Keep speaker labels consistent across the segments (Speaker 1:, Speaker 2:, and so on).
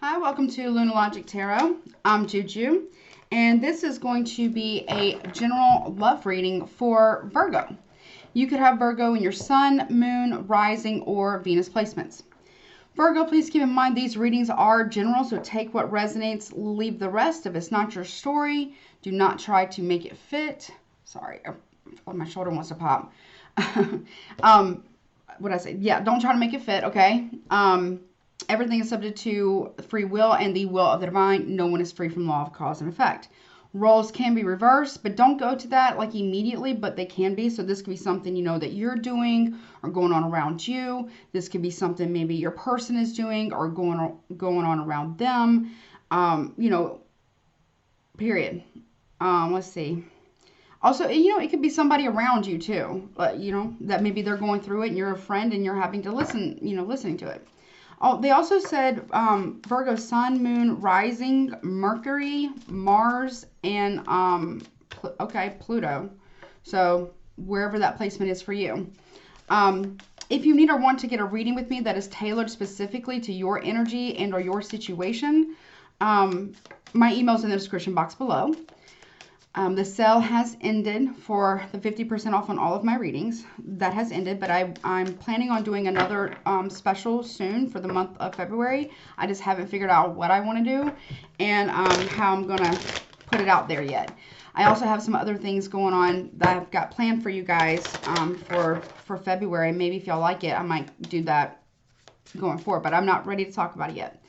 Speaker 1: Hi, welcome to Lunar Logic Tarot. I'm Juju, and this is going to be a general love reading for Virgo. You could have Virgo in your sun, moon, rising, or Venus placements. Virgo, please keep in mind these readings are general, so take what resonates, leave the rest. If it's not your story, do not try to make it fit. Sorry, my shoulder wants to pop. What did I say? Yeah, don't try to make it fit, okay? Everything is subject to free will and the will of the divine. No one is free from law of cause and effect. Roles can be reversed, but don't go to that like immediately, but they can be. So this could be something, you know, that you're doing or going on around you. This could be something maybe your person is doing or going on around them. You know, period. Let's see. Also, you know, it could be somebody around you too, you know, that maybe they're going through it and you're a friend and you're having to listen, you know, listening to it. Oh, they also said Virgo, sun, moon, rising, Mercury, Mars, and, Pluto. So wherever that placement is for you. If you need or want to get a reading with me that is tailored specifically to your energy and or your situation, my email's in the description box below. The sale has ended for the 50% off on all of my readings. That has ended, but I'm planning on doing another special soon for the month of February. I just haven't figured out what I want to do and how I'm going to put it out there yet. I also have some other things going on that I've got planned for you guys for February. Maybe if y'all like it, I might do that going forward, but I'm not ready to talk about it yet.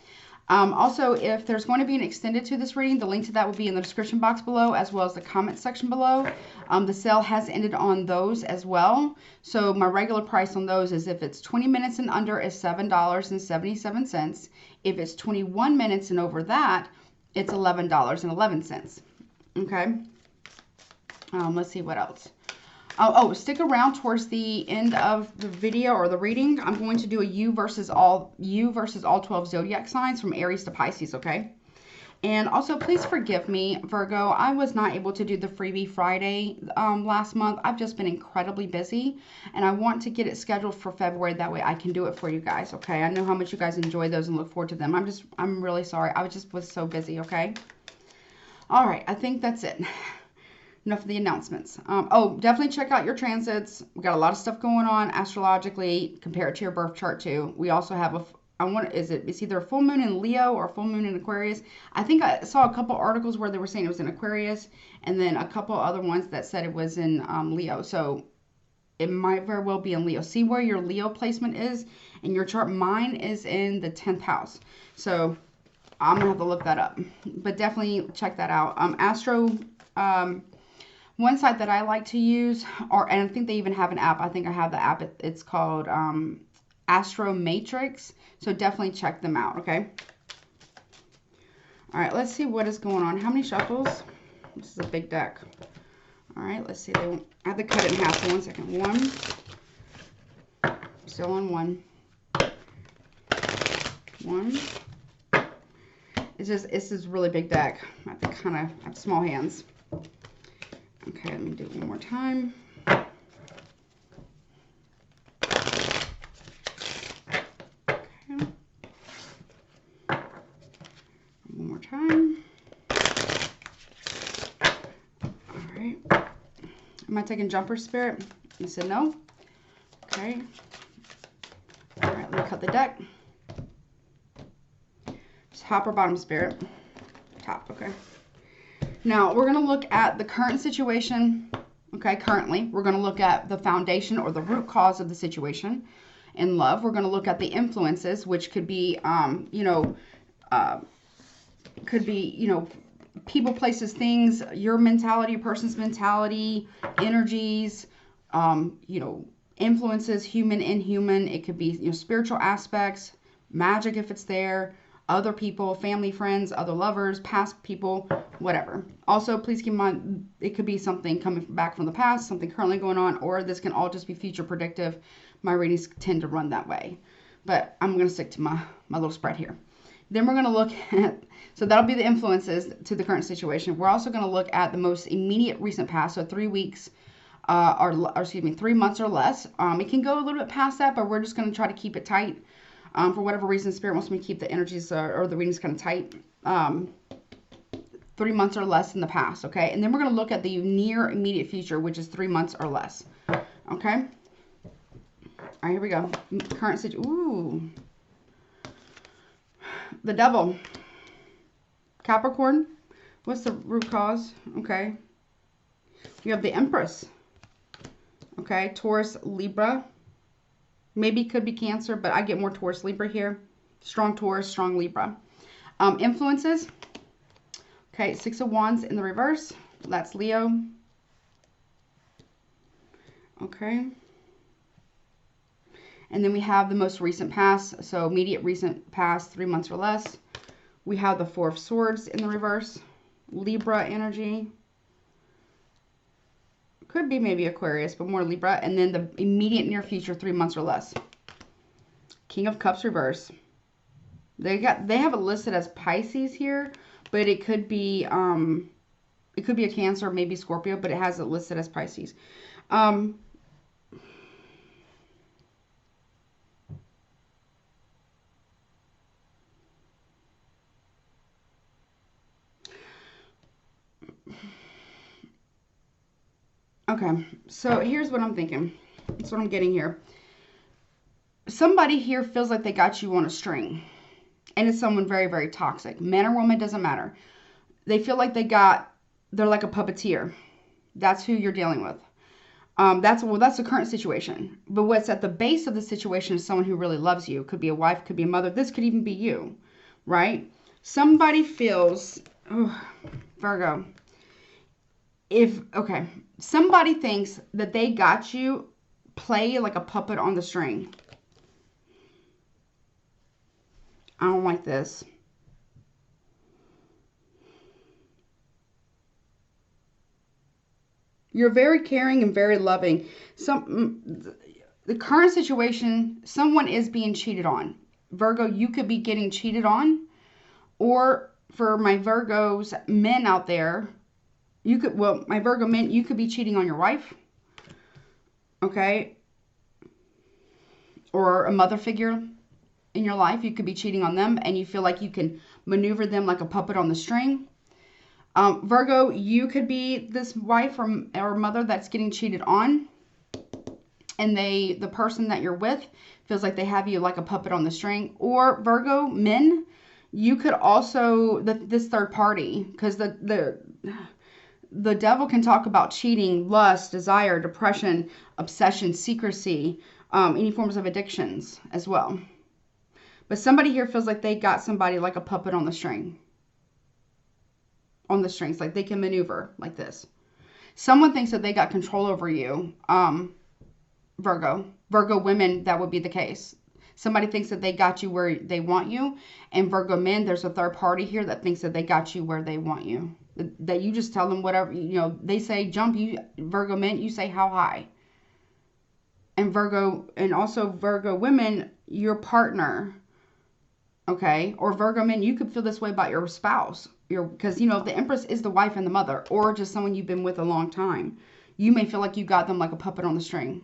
Speaker 1: Also, if there's going to be an extended to this reading, the link to that will be in the description box below, as well as the comment section below. The sale has ended on those as well. So my regular price on those is if it's 20 minutes and under is $7.77. If it's 21 minutes and over that, it's $11.11. Okay. Let's see what else. Oh, stick around towards the end of the video or the reading. I'm going to do a you versus all 12 zodiac signs from Aries to Pisces, okay? And also, please forgive me, Virgo. I was not able to do the freebie Friday last month. I've just been incredibly busy, and I want to get it scheduled for February. That way I can do it for you guys, okay? I know how much you guys enjoy those and look forward to them. I'm really sorry. I was so busy, okay? All right, I think that's it. Enough of the announcements. Oh, definitely check out your transits. We got a lot of stuff going on astrologically. Compare it to your birth chart too. We also have it's either a full moon in Leo or a full moon in Aquarius. I think I saw a couple articles where they were saying it was in Aquarius, and then a couple other ones that said it was in Leo. So it might very well be in Leo. See where your Leo placement is in your chart. Mine is in the 10th house. So I'm gonna have to look that up, but definitely check that out. One site that I like to use, and I think they even have an app. I think I have the app. It's called Astro Matrix. So definitely check them out, okay? All right, let's see what is going on. How many shuffles? This is a big deck. All right, let's see. I have to cut it in half. So 1 second. One. Still on one. One. It's this really big deck. I have small hands. Okay, let me do it one more time. Okay. One more time. All right. Am I taking jumper spirit? I said no. Okay. All right, let me cut the deck. Just top or bottom spirit? Top, okay. Now, we're going to look at the current situation, okay, currently. We're going to look at the foundation or the root cause of the situation in love. We're going to look at the influences, which could be, people, places, things, your mentality, your person's mentality, energies, influences, human, inhuman. It could be, spiritual aspects, magic if it's there, other people, family, friends, other lovers, past people, whatever. Also, please keep in mind, it could be something coming back from the past, something currently going on, or this can all just be future predictive. My readings tend to run that way. But I'm going to stick to my little spread here. Then we're going to look at, so that'll be the influences to the current situation. We're also going to look at the most immediate recent past, so 3 weeks, 3 months or less. It can go a little bit past that, but we're just going to try to keep it tight. For whatever reason, Spirit wants me to keep the energies or the readings kind of tight. 3 months or less in the past, okay? And then we're going to look at the near immediate future, which is 3 months or less, okay? All right, here we go. Current situation. Ooh. The Devil. Capricorn. What's the root cause? Okay. You have the Empress. Okay, Taurus, Libra. Maybe could be Cancer, but I get more Taurus, Libra here. Strong Taurus, strong Libra. Influences. Okay, 6 of Wands in the reverse. That's Leo. Okay. And then we have the most recent past. So immediate recent past, 3 months or less. We have the 4 of Swords in the reverse. Libra energy. Could be maybe Aquarius, but more Libra. And then the immediate near future, 3 months or less. King of Cups reverse. They have it listed as Pisces here, but it could be a Cancer, maybe Scorpio, but it has it listed as Pisces. Okay, so here's what I'm thinking. That's what I'm getting here. Somebody here feels like they got you on a string. And it's someone very, very toxic. Man or woman, doesn't matter. They feel like they're like a puppeteer. That's who you're dealing with. That's the current situation. But what's at the base of the situation is someone who really loves you. Could be a wife, could be a mother. This could even be you, right? Somebody feels, Virgo. Somebody thinks that they got you play like a puppet on the string. I don't like this. You're very caring and very loving. The current situation, someone is being cheated on. Virgo, you could be getting cheated on. Or for my Virgos men out there, my Virgo men, you could be cheating on your wife. Okay? Or a mother figure in your life. You could be cheating on them and you feel like you can maneuver them like a puppet on the string. Virgo, you could be this wife or mother that's getting cheated on. And the person that you're with feels like they have you like a puppet on the string. Or Virgo men, you could also, this third party, because the devil can talk about cheating, lust, desire, depression, obsession, secrecy, any forms of addictions as well. But somebody here feels like they got somebody like a puppet on the string. On the strings, like they can maneuver like this. Someone thinks that they got control over you. Virgo women, that would be the case. Somebody thinks that they got you where they want you. And Virgo men, there's a third party here that thinks that they got you where they want you. That you just tell them whatever, they say jump, Virgo men, you say how high. And also Virgo women, your partner, okay? Or Virgo men, you could feel this way about your spouse. Because, the Empress is the wife and the mother, or just someone you've been with a long time. You may feel like you got them like a puppet on the string.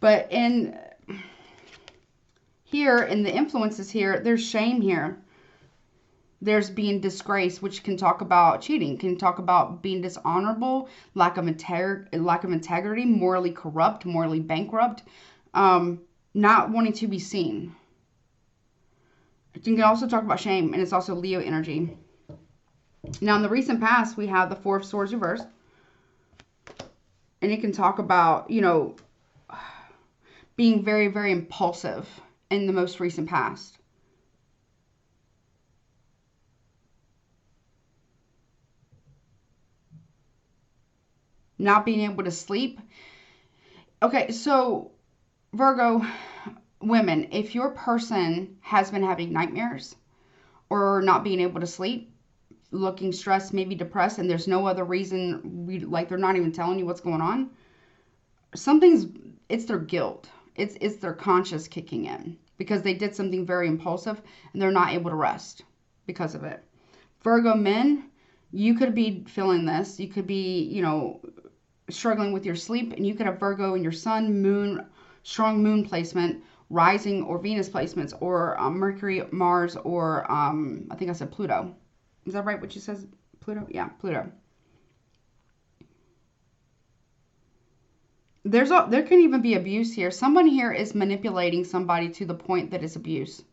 Speaker 1: But in the influences here, there's shame here. There's being disgraced, which can talk about cheating, can talk about being dishonorable, lack of integrity, morally corrupt, morally bankrupt, not wanting to be seen. You can also talk about shame, and it's also Leo energy. Now, in the recent past, we have the 4 of Swords reversed. And it can talk about, being very, very impulsive in the most recent past. Not being able to sleep. Okay, so Virgo women, if your person has been having nightmares or not being able to sleep, looking stressed, maybe depressed, and there's no other reason, they're not even telling you what's going on, it's their guilt. It's their conscience kicking in because they did something very impulsive and they're not able to rest because of it. Virgo men, you could be feeling this. You could be, struggling with your sleep, and you could have Virgo in your sun, moon, strong moon placement, rising or Venus placements, or Mercury, Mars, or I think I said Pluto. Is that right what you said? Pluto? Yeah, Pluto. There can even be abuse here. Someone here is manipulating somebody to the point that it's abuse.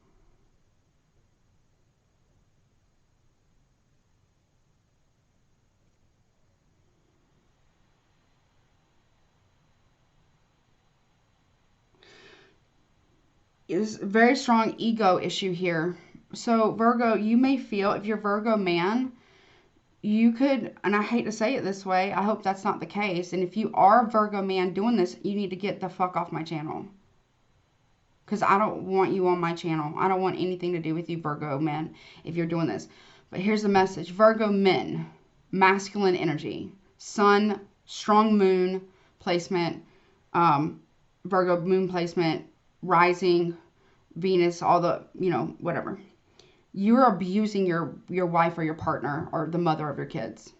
Speaker 1: Is very strong ego issue here. So Virgo, you may feel, if you're Virgo man, you could, and I hate to say it this way, I hope that's not the case. And if you are a Virgo man doing this, you need to get the fuck off my channel. Because I don't want you on my channel. I don't want anything to do with you, Virgo men, if you're doing this. But here's the message. Virgo men, masculine energy, sun, strong moon placement, Virgo moon placement, rising, Venus, all the, you know, whatever. You're abusing your wife or your partner or the mother of your kids.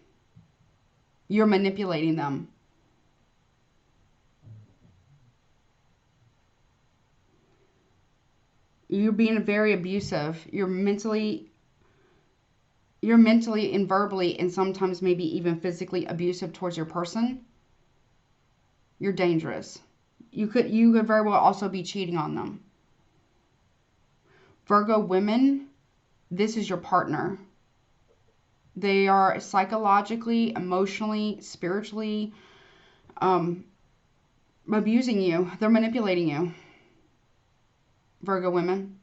Speaker 1: You're manipulating them. You're being very abusive. You're mentally and verbally and sometimes maybe even physically abusive towards your person. You're dangerous. You could very well also be cheating on them. Virgo women, this is your partner. They are psychologically, emotionally, spiritually abusing you. They're manipulating you. Virgo women.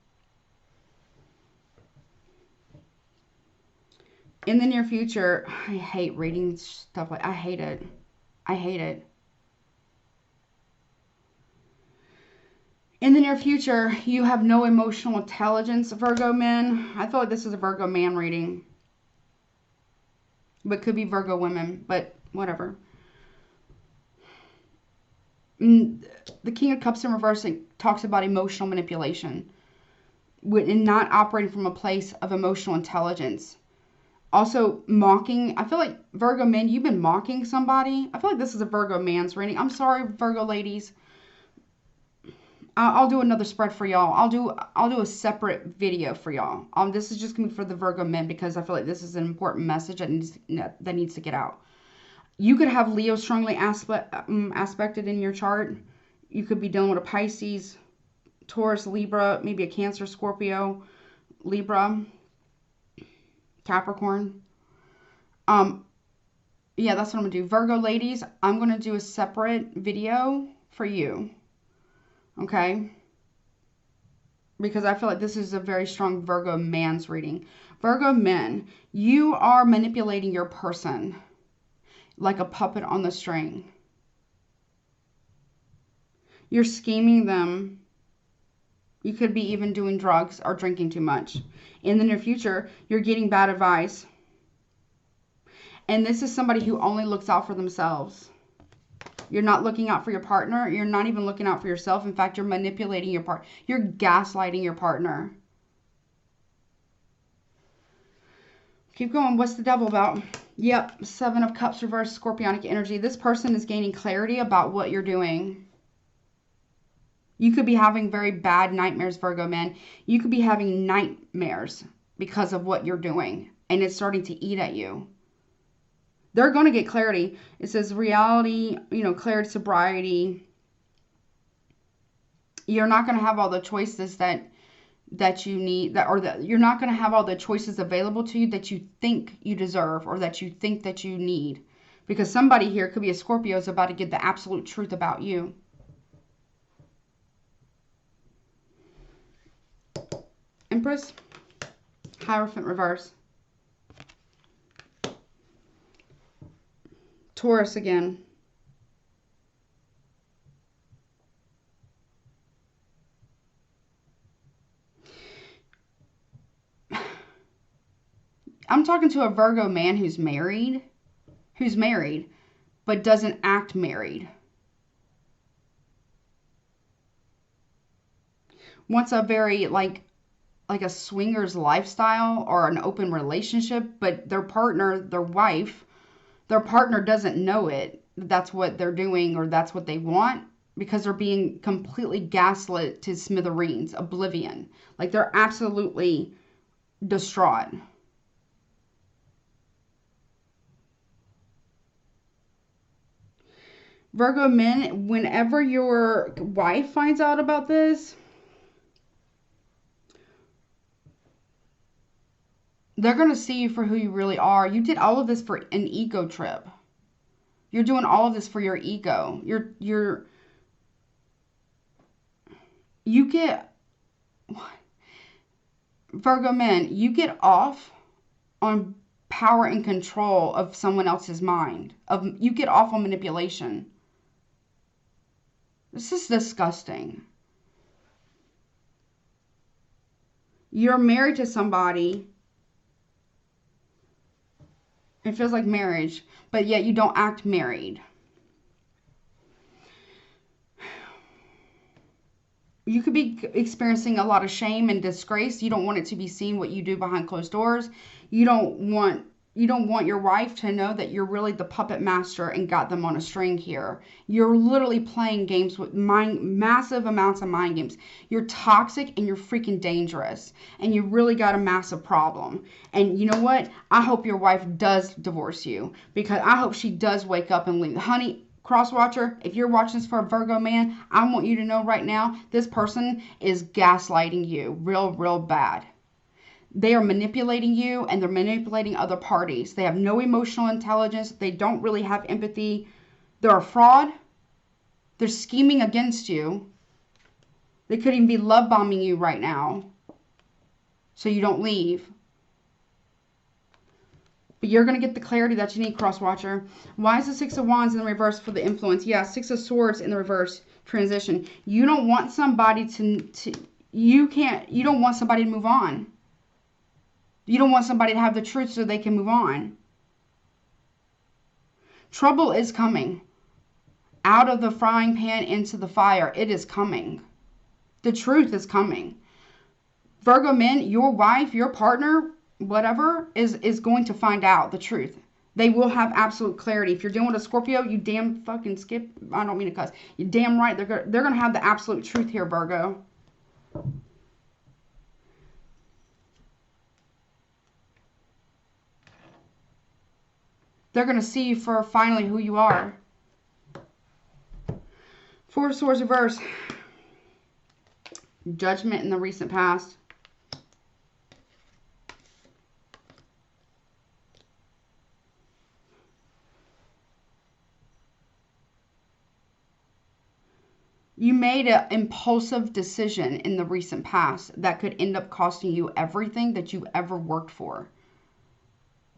Speaker 1: In the near future, I hate reading stuff like, I hate it. I hate it. In the near future, you have no emotional intelligence, Virgo men. I feel like this is a Virgo man reading. But could be Virgo women, but whatever. The King of Cups in reverse talks about emotional manipulation and not operating from a place of emotional intelligence. Also, mocking. I feel like Virgo men, you've been mocking somebody. I feel like this is a Virgo man's reading. I'm sorry, Virgo ladies. I'll do another spread for y'all. I'll do a separate video for y'all. This is just gonna be for the Virgo men because I feel like this is an important message that needs to get out. You could have Leo strongly aspected in your chart. You could be dealing with a Pisces, Taurus, Libra, maybe a Cancer, Scorpio, Libra, Capricorn. Yeah, that's what I'm gonna do. Virgo ladies, I'm gonna do a separate video for you. Okay? Because I feel like this is a very strong Virgo man's reading. Virgo men, you are manipulating your person like a puppet on the string. You're scheming them. You could be even doing drugs or drinking too much. In the near future, you're getting bad advice. And this is somebody who only looks out for themselves. You're not looking out for your partner. You're not even looking out for yourself. In fact, you're manipulating your partner. You're gaslighting your partner. Keep going. What's the devil about? Yep. 7 of Cups reverse, Scorpionic energy. This person is gaining clarity about what you're doing. You could be having very bad nightmares, Virgo men. You could be having nightmares because of what you're doing. And it's starting to eat at you. They're going to get clarity. It says reality, clarity, sobriety. You're not going to have all the choices that you need, you're not going to have all the choices available to you that you think you deserve or that you think that you need. Because somebody here, could be a Scorpio, is about to get the absolute truth about you. Empress, Hierophant reverse. Taurus again. I'm talking to a Virgo man who's married, but doesn't act married. Wants a very, like a swingers lifestyle or an open relationship, but their partner, their wife, their partner doesn't know it. That's what they're doing or that's what they want. because they're being completely gaslit to smithereens, oblivion. Like, they're absolutely distraught. Virgo men, whenever your wife finds out about this, they're going to see you for who you really are. You did all of this for an ego trip. You're doing all of this for your ego. You get, Virgo men, you get off on power and control of someone else's mind. You get off on manipulation. This is disgusting. You're married to somebody. It feels like marriage, but yet you don't act married. You could be experiencing a lot of shame and disgrace. You don't want it to be seen what you do behind closed doors. You don't want your wife to know that you're really the puppet master and got them on a string here. You're literally playing games with massive amounts of mind games. You're toxic and you're freaking dangerous. And you really got a massive problem. And you know what? I hope your wife does divorce you. Because I hope she does wake up and leave. Honey, cross-watcher, if you're watching this for a Virgo man, I want you to know right now, this person is gaslighting you real bad. They are manipulating you, and they're manipulating other parties. They have no emotional intelligence. They don't really have empathy. They're a fraud. They're scheming against you. They could even be love bombing you right now so you don't leave. But you're going to get the clarity that you need, cross-watcher. Why is the Six of Wands in the reverse for the influence? Yeah, Six of Swords in the reverse transition. You don't want somebody you don't want somebody to move on. You don't want somebody to have the truth so they can move on. Trouble is coming. Out of the frying pan into the fire. It is coming. The truth is coming. Virgo men, your wife, your partner, whatever, is going to find out the truth. They will have absolute clarity. If you're dealing with a Scorpio, you damn fucking skip. I don't mean to cuss. You're damn right. They're going to have the absolute truth here, Virgo. They're going to see you for finally who you are. Four of Swords reverse. Judgment in the recent past. You made an impulsive decision in the recent past that could end up costing you everything that you ever worked for.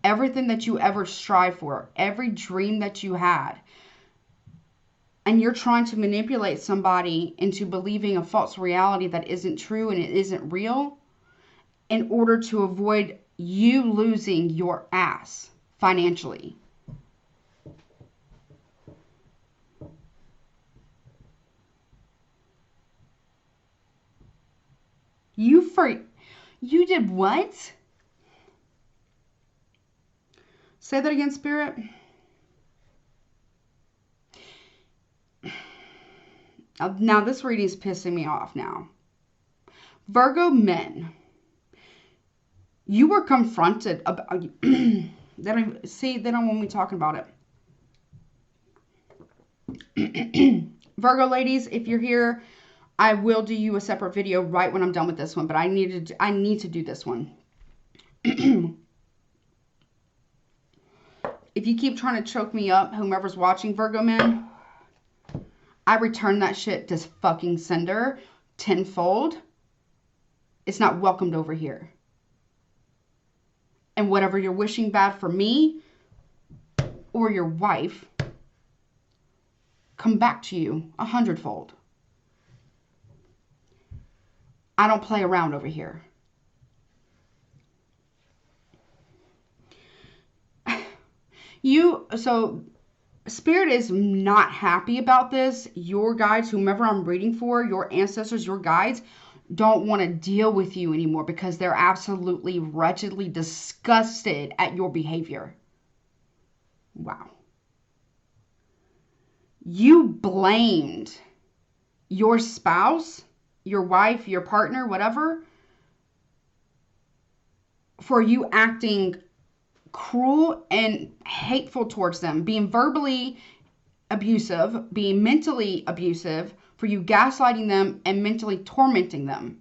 Speaker 1: Everything that you ever strive for. Every dream that you had. And you're trying to manipulate somebody into believing a false reality that isn't true and it isn't real in order to avoid you losing your ass financially. You did what? Say that again, Spirit. Now this reading is pissing me off now. Virgo men, you were confronted about they don't want me talking about it. Virgo ladies, if you're here, I will do you a separate video right when I'm done with this one, but I need to do this one. If you keep trying to choke me up, whomever's watching, Virgo men, I return that shit to fucking sender tenfold. It's not welcomed over here. And whatever you're wishing bad for me or your wife, come back to you 100-fold. I don't play around over here. So Spirit is not happy about this. Your guides, whomever I'm reading for, your ancestors, your guides, don't want to deal with you anymore because they're absolutely wretchedly disgusted at your behavior. Wow. You blamed your spouse, your wife, your partner, whatever, for you acting cruel and hateful towards them, being verbally abusive, being mentally abusive, for you gaslighting them and mentally tormenting them.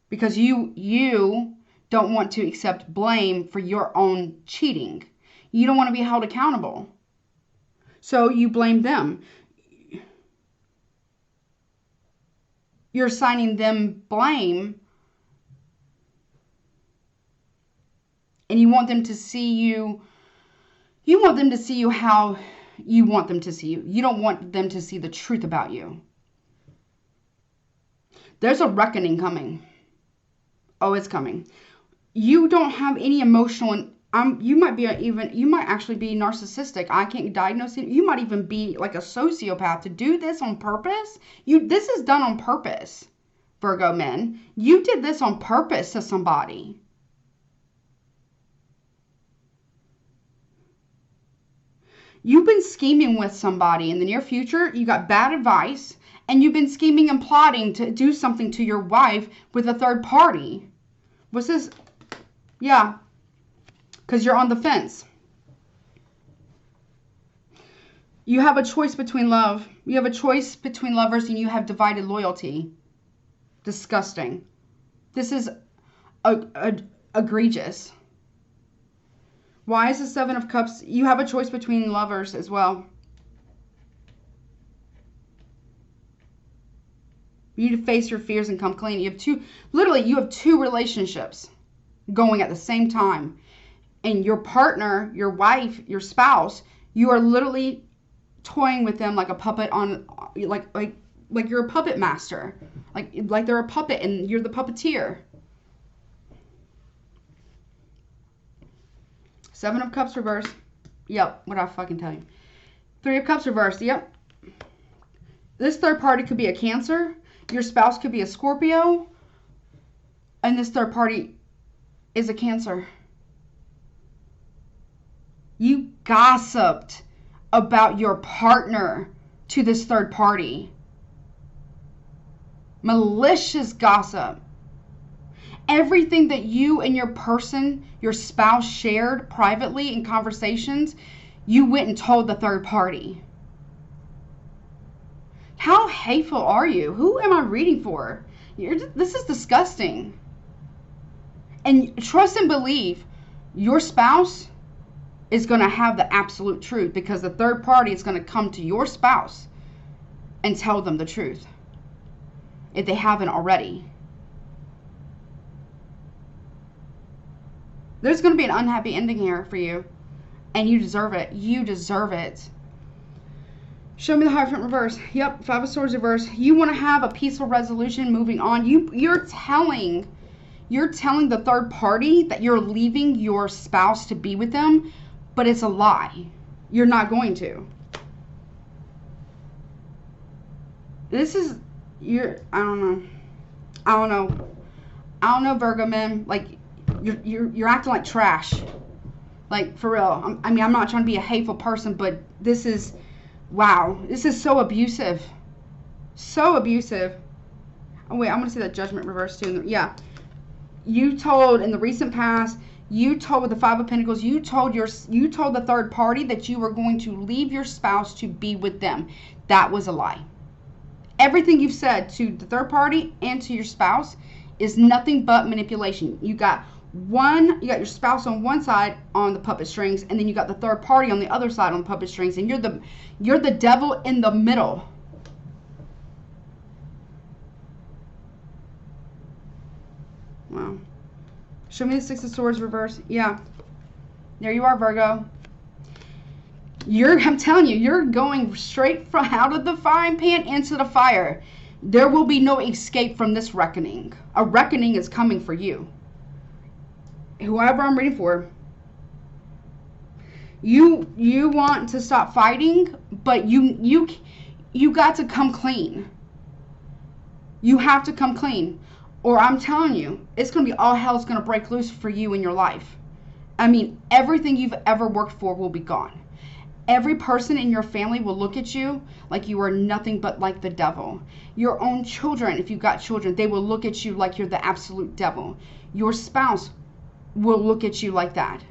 Speaker 1: Because you don't want to accept blame for your own cheating. You don't want to be held accountable. So you blame them. You're assigning them blame. And you want them to see you. You want them to see you how you want them to see you. You don't want them to see the truth about you. There's a reckoning coming. Oh, it's coming. You don't have any emotional. You might actually be narcissistic. I can't diagnose it. You might even be like a sociopath to do this on purpose. This is done on purpose, Virgo men. You did this on purpose to somebody. You've been scheming with somebody in the near future. You got bad advice, and you've been scheming and plotting to do something to your wife with a third party. What's this? Yeah, because you're on the fence. You have a choice between love. You have a choice between lovers, and you have divided loyalty. Disgusting. This is egregious. Why is the Seven of Cups? You have a choice between lovers as well. You need to face your fears and come clean. You have two relationships going at the same time. And your partner, your wife, your spouse, you are literally toying with them like a puppet on, like you're a puppet master. Like they're a puppet and you're the puppeteer. Seven of Cups reverse. Yep, what'd I fucking tell you? Three of Cups reverse. Yep. This third party could be a Cancer. Your spouse could be a Scorpio. And this third party is a Cancer. You gossiped about your partner to this third party. Malicious gossip. Everything that you and your spouse shared privately in conversations, you went and told the third party. How hateful are you? Who am I reading for? This is disgusting. And trust and believe your spouse is going to have the absolute truth, because the third party is going to come to your spouse and tell them the truth if they haven't already. There's going to be an unhappy ending here for you. And you deserve it. You deserve it. Show me the Hierophant reverse. Yep, Five of Swords reverse. You want to have a peaceful resolution moving on. You're telling the third party that you're leaving your spouse to be with them, but it's a lie. You're not going to. This is I don't know, Virgo men. Like, you're acting like trash. Like, for real. I mean, I'm not trying to be a hateful person, but this is, wow. This is so abusive. So abusive. Oh, wait, I'm going to see that Judgment reverse, too. Yeah. You told, in the recent past, you told with the Five of Pentacles, you told the third party that you were going to leave your spouse to be with them. That was a lie. Everything you've said to the third party and to your spouse is nothing but manipulation. You got your spouse on one side on the puppet strings, and then you got the third party on the other side on the puppet strings, and you're the devil in the middle. Wow. Show me the Six of Swords reverse. Yeah. There you are, Virgo. I'm telling you, you're going straight from out of the frying pan into the fire. There will be no escape from this reckoning. A reckoning is coming for you. Whoever I'm reading for. You want to stop fighting, but you got to come clean. You have to come clean. Or I'm telling you, it's going to be all hell's going to break loose for you in your life. I mean, everything you've ever worked for will be gone. Every person in your family will look at you like you are nothing but like the devil. Your own children, if you've got children, they will look at you like you're the absolute devil. Your spouse will look at you like that.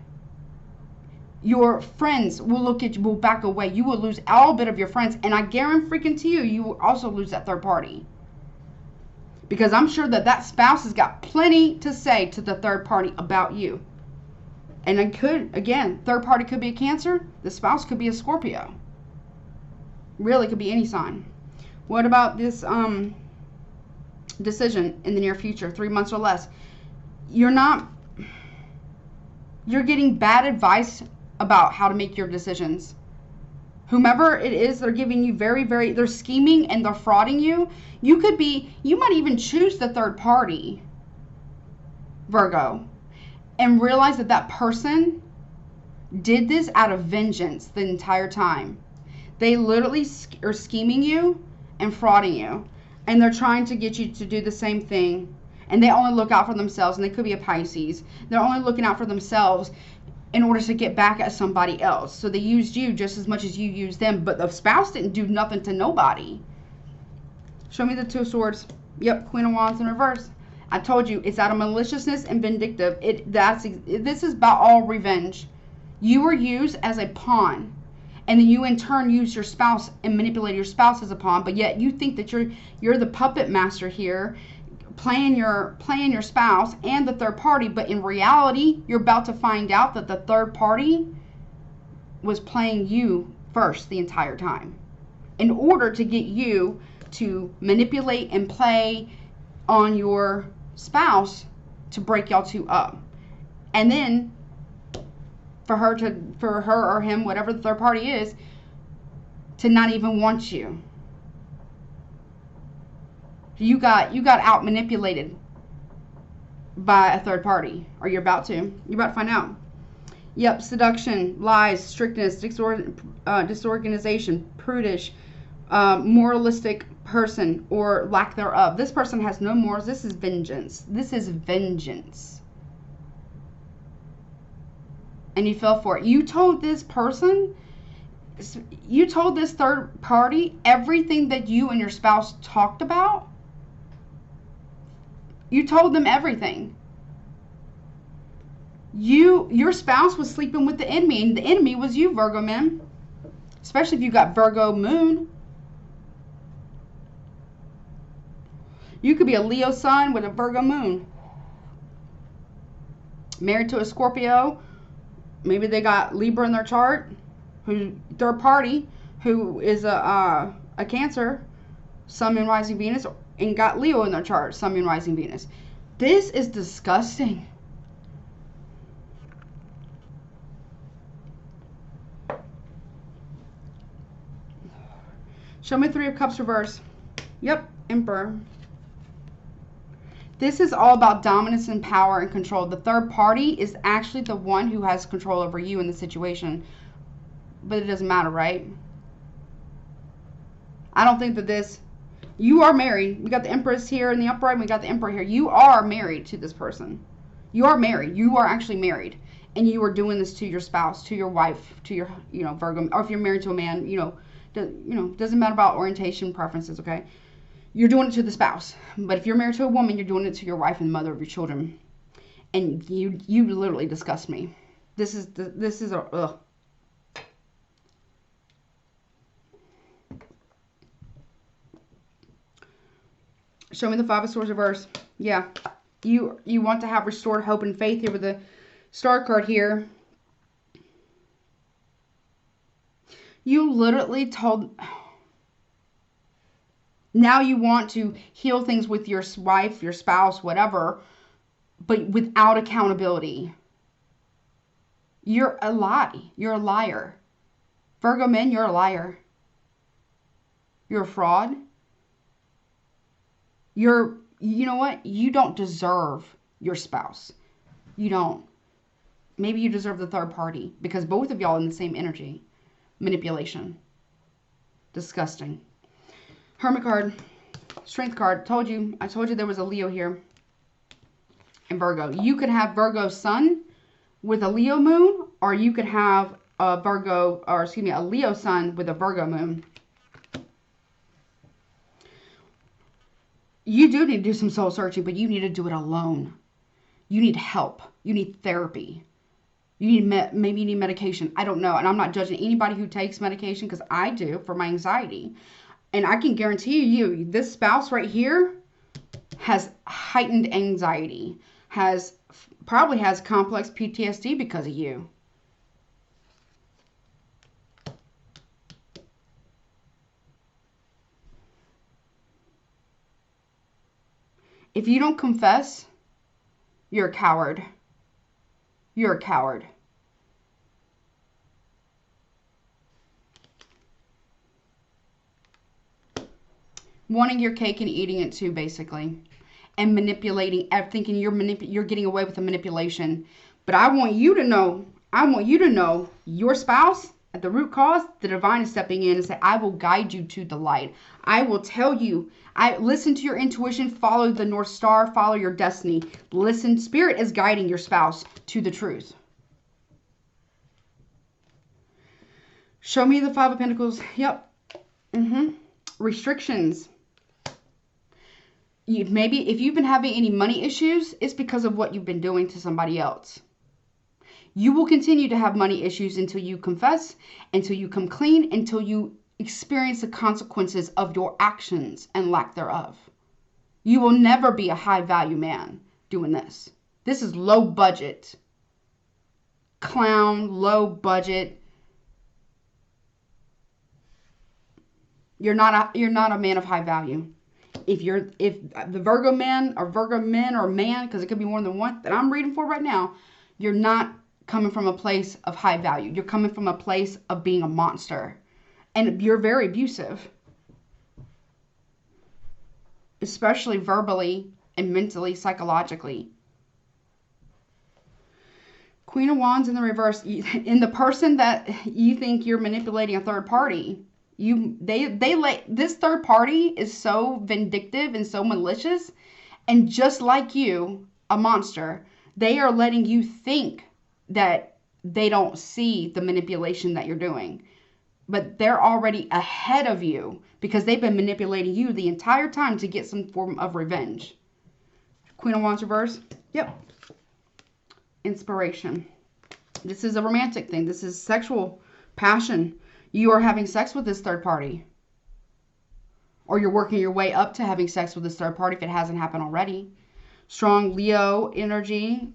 Speaker 1: Your friends will look at you, will back away. You will lose all bit of your friends. And I guarantee you, you will also lose that third party. Because I'm sure that that spouse has got plenty to say to the third party about you. And it could, again, third party could be a Cancer. The spouse could be a Scorpio. Really could be any sign. What about this decision in the near future, 3 months or less? You're getting bad advice about how to make your decisions. Whomever it is, they're giving you they're scheming and they're frauding you. You might even choose the third party, Virgo, and realize that that person did this out of vengeance the entire time. They literally are scheming you and frauding you. And they're trying to get you to do the same thing. And they only look out for themselves. And they could be a Pisces. They're only looking out for themselves in order to get back at somebody else. So they used you just as much as you used them. But the spouse didn't do nothing to nobody. Show me the Two of Swords. Yep, Queen of Wands in reverse. I told you, it's out of maliciousness and vindictive. This is about all revenge. You were used as a pawn. And then you in turn use your spouse and manipulate your spouse as a pawn. But yet you think that you're the puppet master here, playing your spouse and the third party. But in reality, you're about to find out that the third party was playing you first the entire time, in order to get you to manipulate and play on your spouse to break y'all two up. And then for her or him, whatever the third party is, to not even want you. You got out manipulated by a third party, or you're about to. You're about to find out. Yep, seduction, lies, strictness, disorganization, prudish, moralistic person, or lack thereof. This person has no morals. This is vengeance. This is vengeance. And you fell for it. You told this person, you told this third party everything that you and your spouse talked about. You told them everything. Your spouse was sleeping with the enemy, and the enemy was you, Virgo man. Especially if you got Virgo moon. You could be a Leo sun with a Virgo moon. Married to a Scorpio. Maybe they got Libra in their chart, who third party, who is a Cancer, Sun, Moon, Rising, Venus, and got Leo in their chart, Sun, Moon, Rising, Venus. This is disgusting. Show me Three of Cups reverse. Yep, Emperor. This is all about dominance and power and control. The third party is actually the one who has control over you in the situation. But it doesn't matter, right? I don't think that this... You are married. We got the Empress here in the upright, and we got the Emperor here. You are married to this person. You are married. You are actually married. And you are doing this to your spouse, to your wife, to your, Virgo. Or if you're married to a man, doesn't matter about orientation, preferences, okay? You're doing it to the spouse. But if you're married to a woman, you're doing it to your wife and the mother of your children. And you literally disgust me. This is ugh. Show me the Five of Swords reverse. Yeah. You want to have restored hope and faith here with the Star card here. You literally told... Now you want to heal things with your wife, your spouse, whatever, but without accountability. You're a lie. You're a liar. Virgo men, you're a liar. You're a fraud. You know what? You don't deserve your spouse. You don't. Maybe you deserve the third party, because both of y'all in the same energy. Manipulation. Disgusting. Hermit card. Strength card. I told you there was a Leo here. And Virgo. You could have Virgo sun with a Leo moon, or you could have a Virgo, or excuse me, a Leo sun with a Virgo moon. You do need to do some soul searching, but you need to do it alone. You need help. You need therapy. You need maybe you need medication. I don't know. And I'm not judging anybody who takes medication, because I do for my anxiety. And I can guarantee you, this spouse right here has heightened anxiety, probably has complex PTSD because of you. If you don't confess, you're a coward. You're a coward. Wanting your cake and eating it too, basically. And manipulating, thinking you're getting away with the manipulation. But I want you to know, your spouse, at the root cause, the divine is stepping in and say, I will guide you to the light. I will tell you, listen to your intuition, follow the North Star, follow your destiny. Listen, Spirit is guiding your spouse to the truth. Show me the Five of Pentacles. Yep. Restrictions. Maybe if you've been having any money issues, it's because of what you've been doing to somebody else. You will continue to have money issues until you confess, until you come clean, until you experience the consequences of your actions and lack thereof. You will never be a high value man doing this. This is low budget. Clown, low budget. You're not a man of high value. If the Virgo men or man, because it could be more than one that I'm reading for right now, you're not coming from a place of high value. You're coming from a place of being a monster. And you're very abusive. Especially verbally and mentally, psychologically. Queen of Wands in the reverse. In the person that you think you're manipulating a third party, this third party is so vindictive and so malicious, and just like you, a monster, they are letting you think that they don't see the manipulation that you're doing. But they're already ahead of you because they've been manipulating you the entire time to get some form of revenge. Queen of Wands reverse. Yep. Inspiration. This is a romantic thing. This is sexual passion. You are having sex with this third party. Or you're working your way up to having sex with this third party if it hasn't happened already. Strong Leo energy.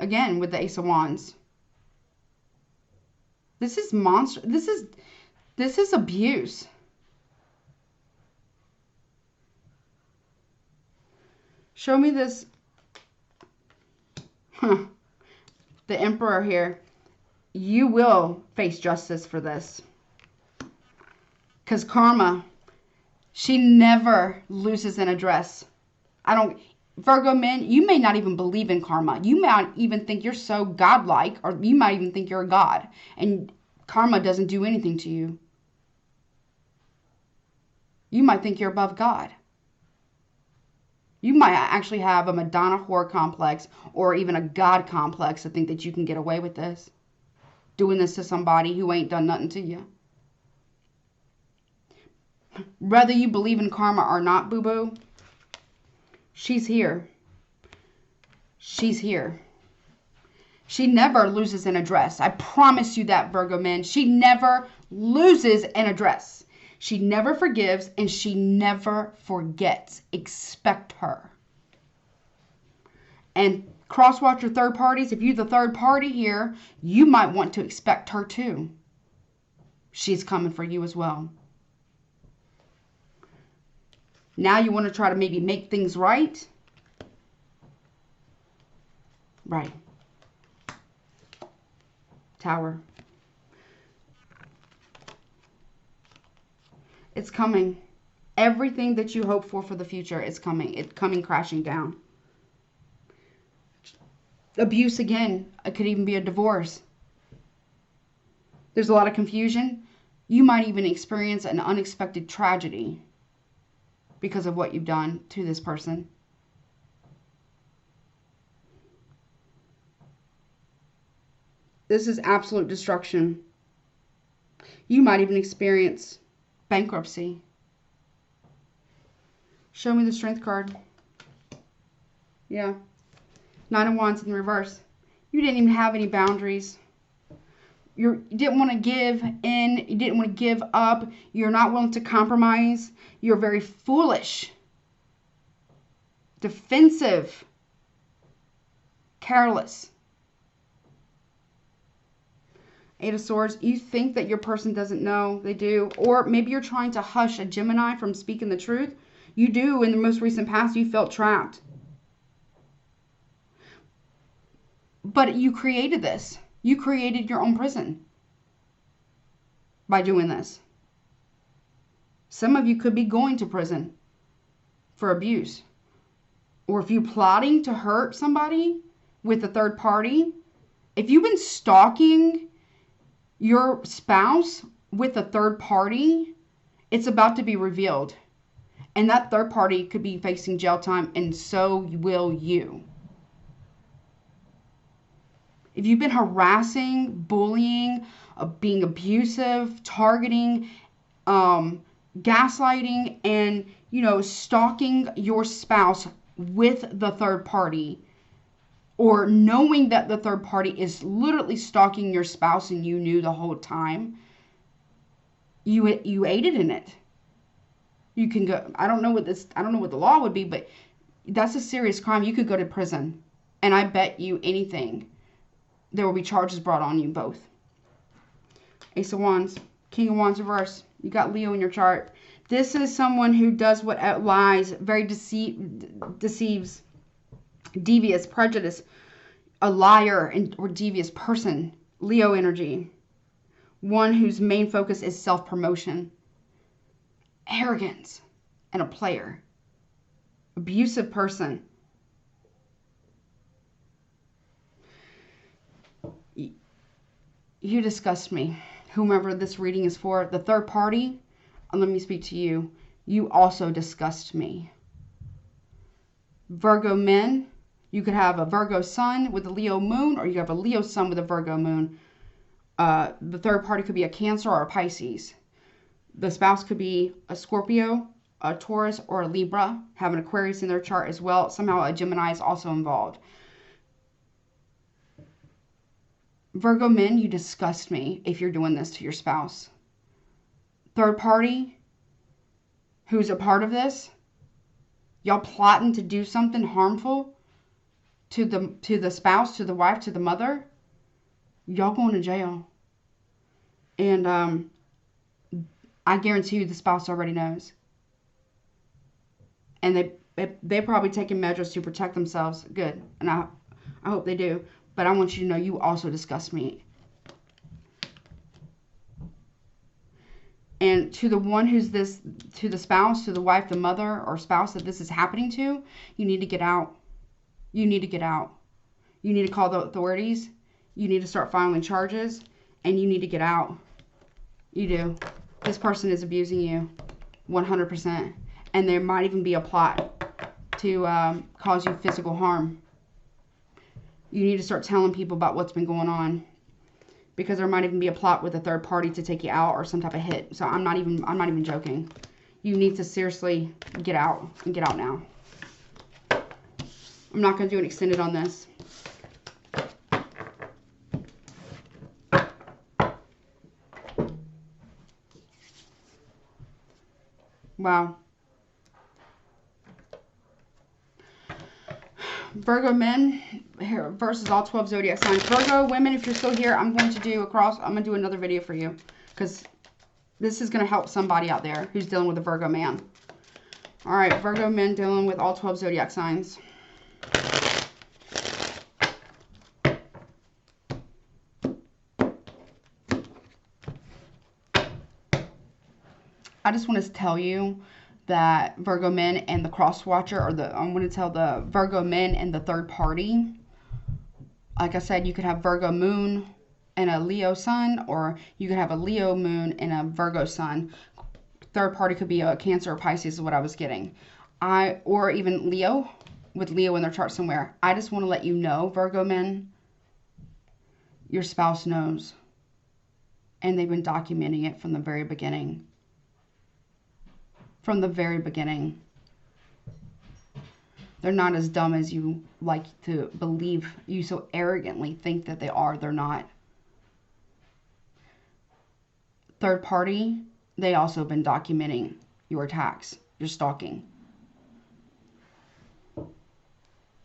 Speaker 1: Again, with the Ace of Wands. This is monster. This is abuse. Show me this. The Emperor here. You will face justice for this. Because karma, she never loses an address. Virgo men, you may not even believe in karma. You might even think you're so godlike, or you might even think you're a god. And karma doesn't do anything to you. You might think you're above God. You might actually have a Madonna whore complex or even a God complex to think that you can get away with this. Doing this to somebody who ain't done nothing to you. Whether you believe in karma or not, boo-boo, she's here. She's here. She never loses an address. I promise you that, Virgo man. She never loses an address. She never forgives and she never forgets. Expect her. And cross-watch your third parties. If you're the third party here, you might want to expect her too. She's coming for you as well. Now you want to try to maybe make things right. Right. Tower. It's coming. Everything that you hope for the future is coming. It's coming crashing down. Abuse again. It could even be a divorce. There's a lot of confusion. You might even experience an unexpected tragedy because of what you've done to this person. This is absolute destruction. You might even experience bankruptcy. Show me the Strength card. Yeah. 9 of Wands in reverse. You didn't even have any boundaries. You didn't want to give in. You didn't want to give up. You're not willing to compromise. You're very foolish, defensive, careless. 8 of Swords. You think that your person doesn't know. They do. Or maybe you're trying to hush a Gemini from speaking the truth. You do. In the most recent past, you felt trapped. But you created this. You created your own prison by doing this. Some of you could be going to prison for abuse. Or if you're plotting to hurt somebody with a third party, if you've been stalking your spouse with a third party, it's about to be revealed. And that third party could be facing jail time, and so will you. If you've been harassing, bullying, being abusive, targeting, gaslighting, and, stalking your spouse with the third party, or knowing that the third party is literally stalking your spouse and you knew the whole time, you aided in it. You can go, I don't know what the law would be, but that's a serious crime. You could go to prison. And I bet you anything, there will be charges brought on you both. Ace of Wands, King of Wands reverse. You got Leo in your chart. This is someone who does what lies, very deceives, devious, prejudice, a liar or devious person. Leo energy. One whose main focus is self-promotion, arrogance, and a player. Abusive person. You disgust me. Whomever this reading is for, the third party, let me speak to you. You also disgust me. Virgo men, you could have a Virgo sun with a Leo moon, or you have a Leo sun with a Virgo moon. The third party could be a Cancer or a Pisces. The spouse could be a Scorpio, a Taurus, or a Libra, have an Aquarius in their chart as well. Somehow a Gemini is also involved. Virgo men, you disgust me if you're doing this to your spouse. Third party, who's a part of this, y'all plotting to do something harmful to the spouse, to the wife, to the mother, y'all going to jail. And I guarantee you the spouse already knows. And they're probably taking measures to protect themselves. Good. And I hope they do. But I want you to know you also disgust me. And to the one who's this, to the spouse, to the wife, the mother, or spouse that this is happening to, you need to get out. You need to get out. You need to call the authorities. You need to start filing charges. And you need to get out. You do. This person is abusing you 100%. And there might even be a plot to cause you physical harm. You need to start telling people about what's been going on, because there might even be a plot with a third party to take you out or some type of hit. So I'm not even joking. You need to seriously get out, and get out now. I'm not going to do an extended on this. Wow. Virgo men here versus all 12 zodiac signs. Virgo women, if you're still here, I'm going to do another video for you, because this is going to help somebody out there who's dealing with a Virgo man. All right, Virgo men dealing with all 12 zodiac signs. I just want to tell you that Virgo men and the cross watcher, or I'm going to tell the Virgo men and the third party. Like I said, you could have Virgo moon and a Leo sun, or you could have a Leo moon and a Virgo sun. Third party could be a Cancer or Pisces is what I was getting. Or even Leo, with Leo in their chart somewhere. I just want to let you know, Virgo men, your spouse knows. And they've been documenting it from the very beginning. From the very beginning. They're not as dumb as you like to believe. You so arrogantly think that they are. They're not. Third party, they also been documenting your attacks, your stalking.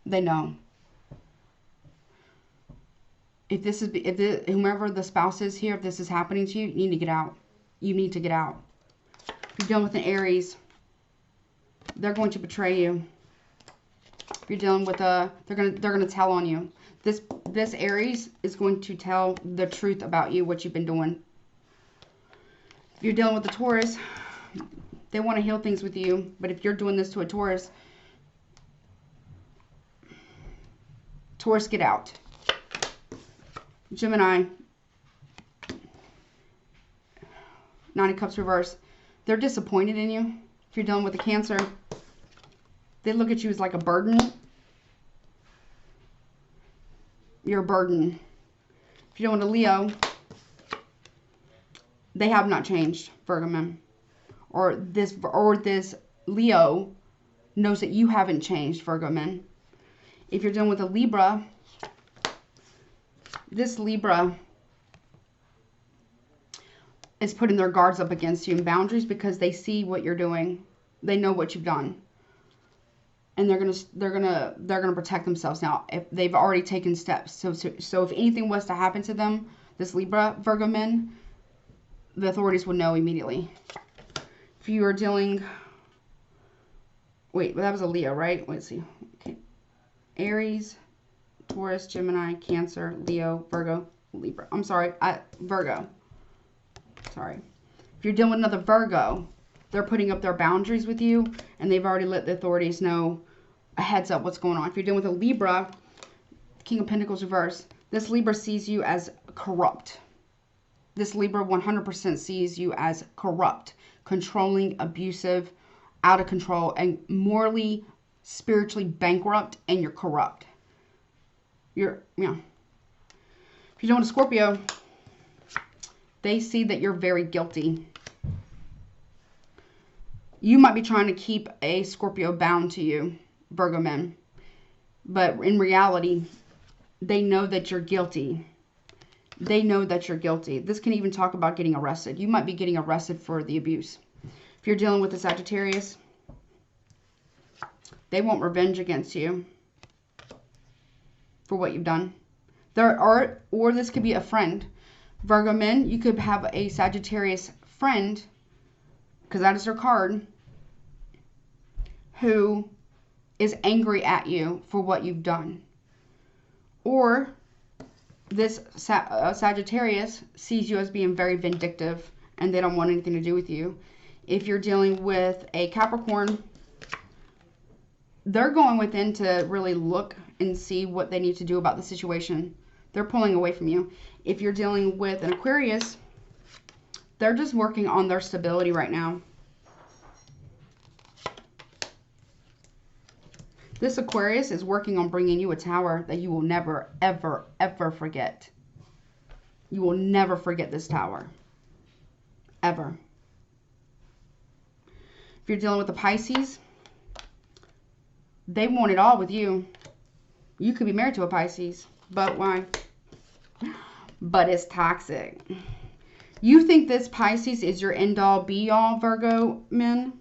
Speaker 1: They know. If whomever the spouse is here, if this is happening to you, you need to get out. You need to get out. If you're dealing with an Aries, they're going to betray you. If you're dealing with they're gonna tell on you. This Aries is going to tell the truth about you, what you've been doing. If you're dealing with a Taurus, they want to heal things with you. But if you're doing this to a Taurus, get out. Gemini, Nine of Cups reverse. They're disappointed in you. If you're dealing with a Cancer, they look at you as like a burden. You're a burden. If you're dealing with a Leo, they have not changed, Virgo men. Or this Leo knows that you haven't changed, Virgo men. If you're dealing with a Libra, this Libra is putting their guards up against you and boundaries because they see what you're doing. They know what you've done. And they're gonna protect themselves now if they've already taken steps. So if anything was to happen to them, this Libra, Virgo men, the authorities would know immediately. If you are dealing, wait, well, that was a Leo, right? Let's see. Okay, Aries, Taurus, Gemini, Cancer, Leo, Virgo, Libra. I'm sorry, Virgo. Sorry. If you're dealing with another Virgo, they're putting up their boundaries with you, and they've already let the authorities know a heads up what's going on. If you're dealing with a Libra, King of Pentacles reverse, this Libra sees you as corrupt. This Libra 100% sees you as corrupt, controlling, abusive, out of control, and morally, spiritually bankrupt, and you're corrupt. If you're dealing with a Scorpio, they see that you're very guilty. You might be trying to keep a Scorpio bound to you, Virgo men. But in reality, they know that you're guilty. They know that you're guilty. This can even talk about getting arrested. You might be getting arrested for the abuse. If you're dealing with a Sagittarius, they want revenge against you for what you've done. Or this could be a friend. Virgo men, you could have a Sagittarius friend, because that is their card, who is angry at you for what you've done. Or this Sagittarius sees you as being very vindictive and they don't want anything to do with you. If you're dealing with a Capricorn, they're going within to really look and see what they need to do about the situation. They're pulling away from you. If you're dealing with an Aquarius, they're just working on their stability right now. This Aquarius is working on bringing you a tower that you will never, ever, ever forget. You will never forget this tower. Ever. If you're dealing with the Pisces, they want it all with you. You could be married to a Pisces, but why? But it's toxic. You think this Pisces is your end-all, be-all, Virgo men?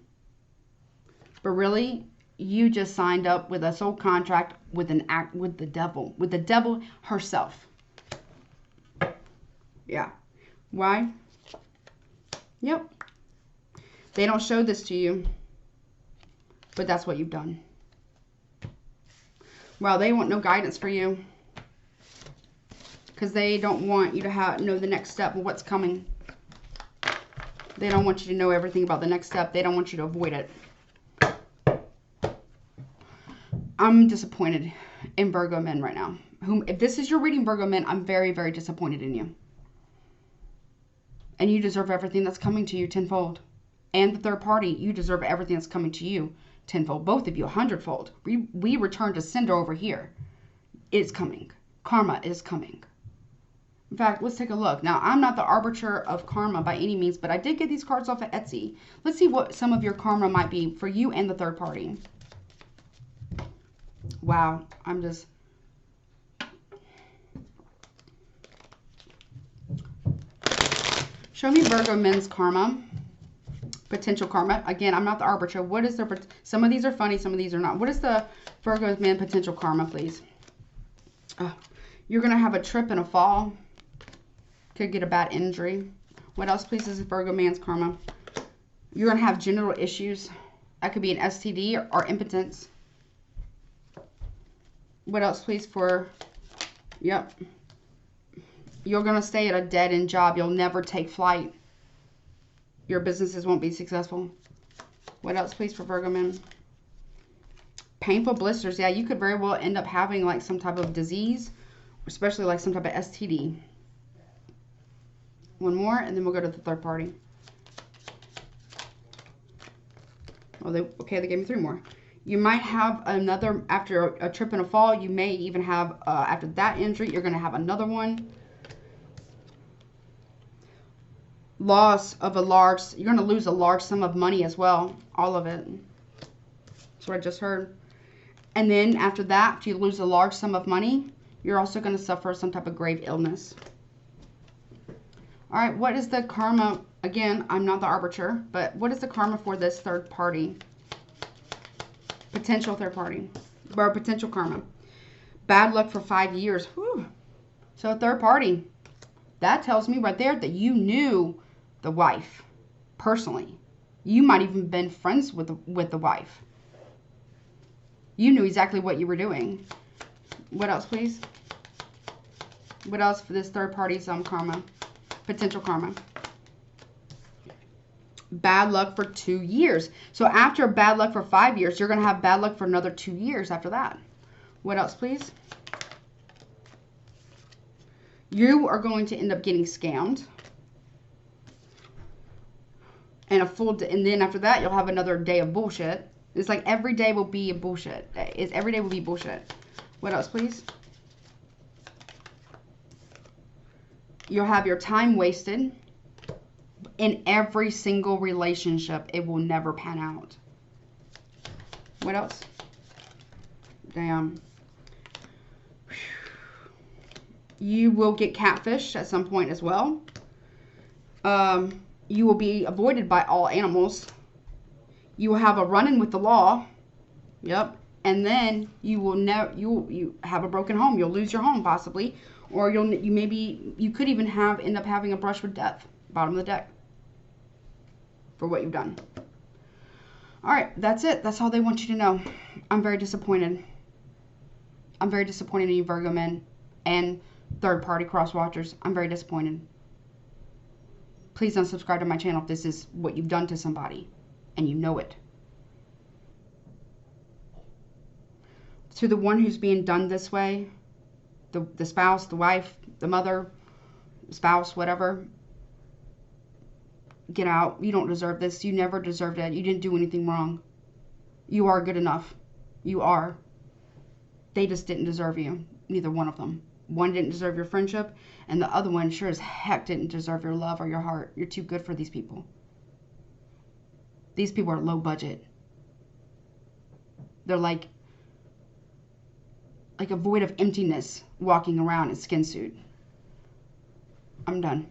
Speaker 1: But really, you just signed up with a soul contract with the devil herself. Yeah. Why? Yep. They don't show this to you, but that's what you've done. Well, they want no guidance for you because they don't want you to know the next step of what's coming. They don't want you to know everything about the next step. They don't want you to avoid it. I'm disappointed in Virgo men right now. If this is your reading, Virgo men, I'm very, very disappointed in you. And you deserve everything that's coming to you tenfold. And the third party, you deserve everything that's coming to you tenfold. Both of you, 100-fold. We return to sender over here. It's coming. Karma is coming. In fact, let's take a look. Now, I'm not the arbiter of karma by any means, but I did get these cards off of Etsy. Let's see what some of your karma might be for you and the third party. Wow, I'm just... Show me Virgo men's karma. Potential karma. Again, I'm not the arbiter. What is their... Some of these are funny, some of these are not. What is the Virgo men potential karma, please? You're going to have a trip and a fall. Could get a bad injury. What else, please, is Virgo man's karma? You're going to have genital issues. That could be an STD or impotence. What else, please, for... Yep. You're going to stay at a dead-end job. You'll never take flight. Your businesses won't be successful. What else, please, for Virgo men? Painful blisters. Yeah, you could very well end up having like some type of disease, especially like some type of STD. One more, and then we'll go to the third party. Oh, okay, they gave me 3 more. You might have another, after a trip and a fall, you may even have, after that injury, you're going to have another one. Loss of a large, you're going to lose a large sum of money as well. All of it. That's what I just heard. And then after that, if you lose a large sum of money, you're also going to suffer some type of grave illness. All right, what is the karma? Again, I'm not the arbiter, but what is the karma for this third party? Potential third party. Or potential karma. Bad luck for 5 years. Whew. So third party. That tells me right there that you knew the wife personally. You might even been friends with the wife. You knew exactly what you were doing. What else, please? What else for this third party's karma? Potential karma. Bad luck for 2 years. So after bad luck for 5 years, you're going to have bad luck for another 2 years after that. What else, please? You are going to end up getting scammed. And and then after that, you'll have another day of bullshit. It's like every day will be a bullshit. Every day will be bullshit. What else, please? You'll have your time wasted. In every single relationship, it will never pan out. What else? Damn. You will get catfished at some point as well. You will be avoided by all animals. You will have a run-in with the law. Yep. And then you will you have a broken home. You'll lose your home possibly, or you could even end up having a brush with death, bottom of the deck, for what you've done. All right, that's it. That's all they want you to know. I'm very disappointed. I'm very disappointed in you, Virgo men and third-party cross-watchers. I'm very disappointed. Please unsubscribe to my channel if this is what you've done to somebody and you know it. To the one who's being done this way, the spouse, the wife, the mother, spouse, whatever, get out. You don't deserve this. You never deserved it. You didn't do anything wrong. You are good enough. You are. They just didn't deserve you. Neither one of them. One didn't deserve your friendship, and the other one sure as heck didn't deserve your love or your heart. You're too good for these people. These people are low budget. They're like a void of emptiness walking around in a skin suit. I'm done.